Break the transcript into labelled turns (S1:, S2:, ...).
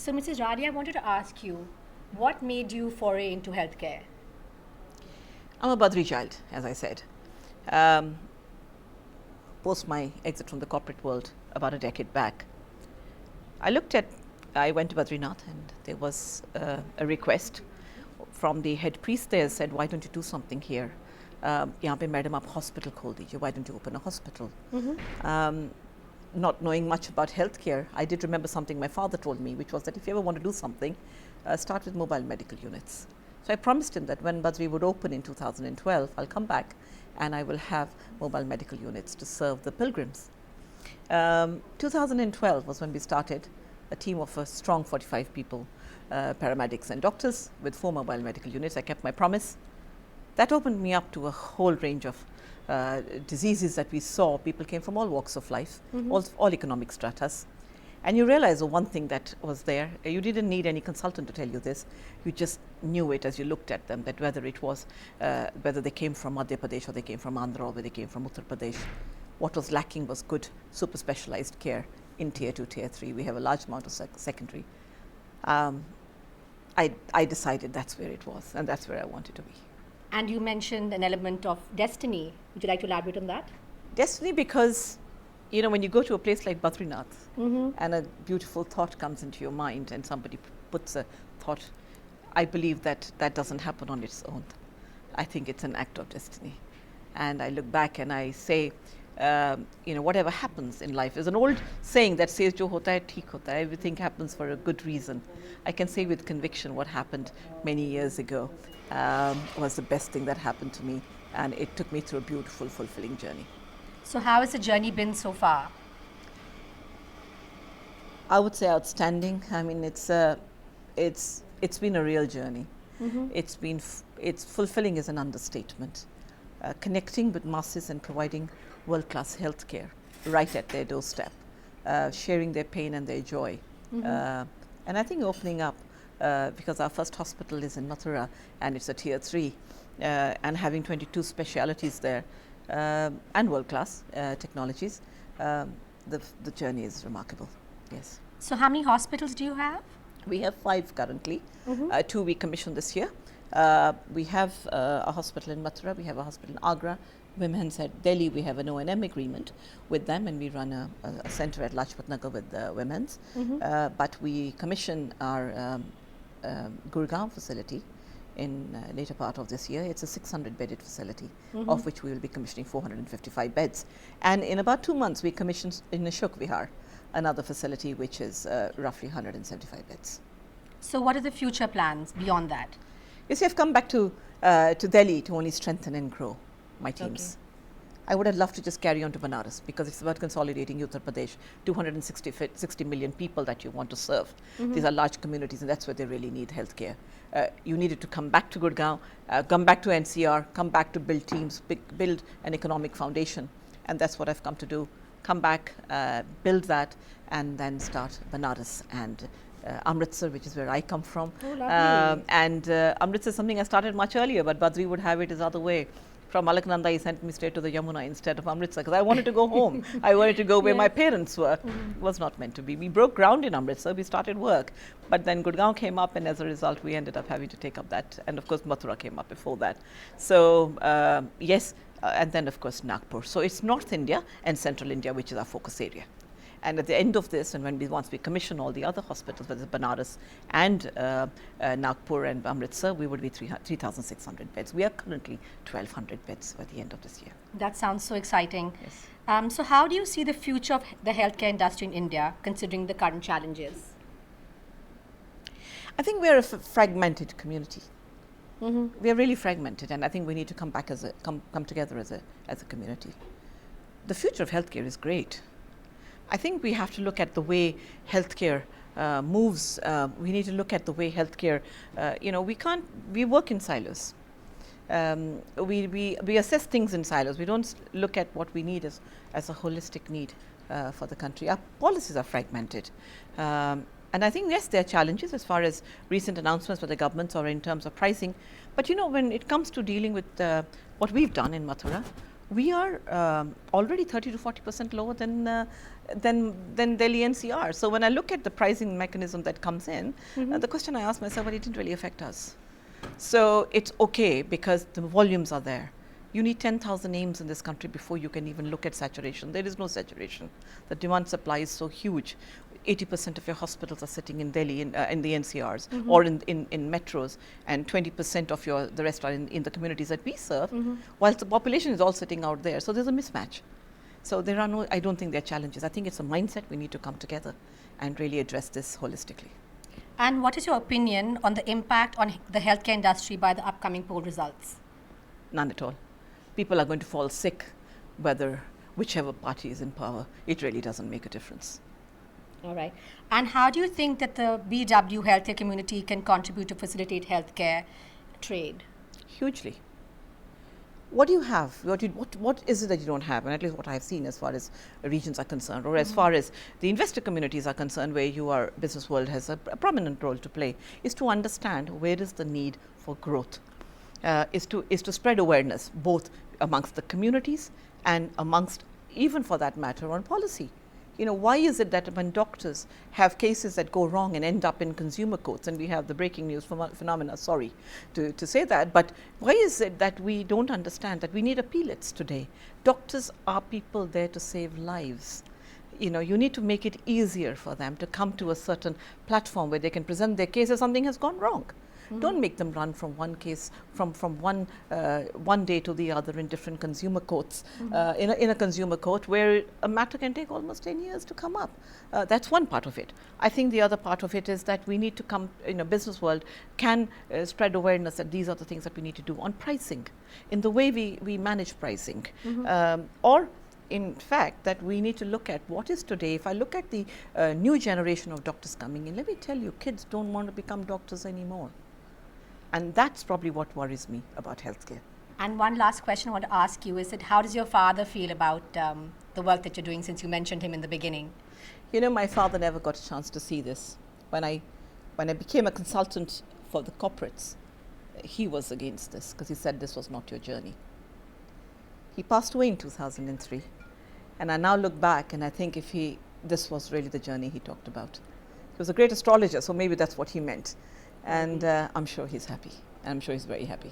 S1: So, Mrs. Radi, I wanted to ask you, what made you foray into healthcare?
S2: I'm a Badri child, as I said. Um, Post my exit from the corporate world about a decade back, I went to Badrinath and there was a request from the head priest there said, why don't you do something here? यहाँ पे madam आप hospital खोल दीजिए, why don't you open a hospital? Not knowing much about healthcare, I did remember something my father told me, which was that if you ever want to do something, start with mobile medical units. So I promised him that when Badri would open in 2012, I'll come back and I will have mobile medical units to serve the pilgrims. 2012 was when we started a team of a strong 45 people, paramedics and doctors with 4 mobile medical units. I kept my promise. That opened me up to a whole range of diseases that we saw. People came from all walks of life, all economic stratas. And you realize one thing that was there, you didn't need any consultant to tell you this, you just knew it as you looked at them, that whether it was, whether they came from Madhya Pradesh or they came from Andhra or whether they came from Uttar Pradesh, what was lacking was good super specialized care in tier 2, tier 3. We have a large amount of secondary. I decided that's where it was and that's where I wanted to be.
S1: And you mentioned an element of destiny. Would you like to elaborate on that?
S2: Destiny, because you know, when you go to a place like Badrinath and a beautiful thought comes into your mind and somebody puts a thought, I believe that that doesn't happen on its own. I think it's an act of destiny. And I look back and I say, you know, whatever happens in life, there's an old saying that says, Jo hota hai, theek hota hai. Everything happens for a good reason. I can say with conviction what happened many years ago was the best thing that happened to me. And it took me through a beautiful, fulfilling journey.
S1: So, how has the journey been so far?
S2: I would say outstanding. I mean, it's been a real journey. It's fulfilling is an understatement. Connecting with masses and providing world-class healthcare right at their doorstep, sharing their pain and their joy, and I think opening up because our first hospital is in Mathura and it's a tier 3, and having 22 specialities there. And world-class technologies, the journey is remarkable, yes.
S1: So, how many hospitals do you have?
S2: We have 5 currently, 2 we commissioned this year. We have a hospital in Mathura, we have a hospital in Agra, Women's at Delhi, we have an O&M agreement with them and we run a center at Lajpat Nagar with the Women's. But we commission our Gurgaon facility in later part of this year. It's a 600-bedded facility, of which we will be commissioning 455 beds. And in about 2 months, we commissioned in Ashok Vihar another facility, which is roughly 175 beds.
S1: So, what are the future plans beyond that?
S2: You see, I've come back to Delhi to only strengthen and grow my teams. I would have loved to just carry on to Banaras because it's about consolidating Uttar Pradesh, 260 million people that you want to serve. These are large communities and that's where they really need healthcare. You needed to come back to Gurgaon, come back to NCR, come back to build teams, build an economic foundation. And that's what I've come to do. Come back, build that, and then start Banaras and Amritsar, which is where I come from.
S1: Oh, lovely.
S2: And Amritsar is something I started much earlier, but Badri would have it as other way. From Alaknanda, he sent me straight to the Yamuna instead of Amritsar because I wanted to go home. I wanted to go where my parents were. It was not meant to be. We broke ground in Amritsar, we started work. But then Gurgaon came up and as a result, we ended up having to take up that. And of course, Mathura came up before that. So, yes, and then of course, Nagpur. So, it's North India and Central India, which is our focus area. And at the end of this, and once we commission all the other hospitals, whether it's Banaras and Nagpur and Amritsar, we would be 3,600 beds. We are currently 1,200 beds by the end of this year.
S1: That sounds so exciting.
S2: Yes.
S1: So, how do you see the future of the healthcare industry in India, considering the current challenges?
S2: I think we are a fragmented community. We are really fragmented, and I think we need to come back come together as a community. The future of healthcare is great. I think we have to look at the way healthcare moves. We need to look at the way healthcare, you know, we work in silos. We assess things in silos. We don't look at what we need as a holistic need for the country. Our policies are fragmented. And I think, yes, there are challenges as far as recent announcements by the governments or in terms of pricing. But, you know, when it comes to dealing with what we've done in Mathura, We are already 30 to 40% lower than Delhi NCR. So when I look at the pricing mechanism that comes in, the question I ask myself, well, it didn't really affect us. So it's okay because the volumes are there. You need 10,000 names in this country before you can even look at saturation. There is no saturation. The demand supply is so huge. 80% of your hospitals are sitting in Delhi, in the NCRs or in metros, and 20% of the rest are in the communities that we serve, whilst the population is all sitting out there. So there's a mismatch. So there are no, I don't think there are challenges. I think it's a mindset we need to come together and really address this holistically.
S1: And what is your opinion on the impact on the healthcare industry by the upcoming poll results?
S2: None at all. People are going to fall sick whichever party is in power. It really doesn't make a difference.
S1: All right. And how do you think that the BW healthcare community can contribute to facilitate healthcare trade?
S2: Hugely. What do you have? What is it that you don't have? And at least what I've seen as far as regions are concerned, or as far as the investor communities are concerned, where business world has a prominent role to play, is to understand where is the need for growth. Is to spread awareness both amongst the communities and amongst, even for that matter, on policy. Why is it that when doctors have cases that go wrong and end up in consumer courts, and we have the breaking news phenomena, sorry to say that, but why is it that we don't understand that we need appealates today? Doctors are people there to save lives. You need to make it easier for them to come to a certain platform where they can present their case if something has gone wrong. Don't make them run from one case, from one day to the other in different consumer courts, in a consumer court where a matter can take almost 10 years to come up. That's one part of it. I think the other part of it is that we need to come, business world can spread awareness that these are the things that we need to do on pricing, in the way we manage pricing, or in fact, that we need to look at what is today. If I look at the new generation of doctors coming in, let me tell you, kids don't want to become doctors anymore. And that's probably what worries me about healthcare.
S1: And one last question I want to ask you is that how does your father feel about the work that you're doing, since you mentioned him in the beginning?
S2: My father never got a chance to see this. When I became a consultant for the corporates, he was against this because he said this was not your journey. He passed away in 2003. And I now look back and I think this was really the journey he talked about. He was a great astrologer, so maybe that's what he meant. And I'm sure he's happy. I'm sure he's very happy.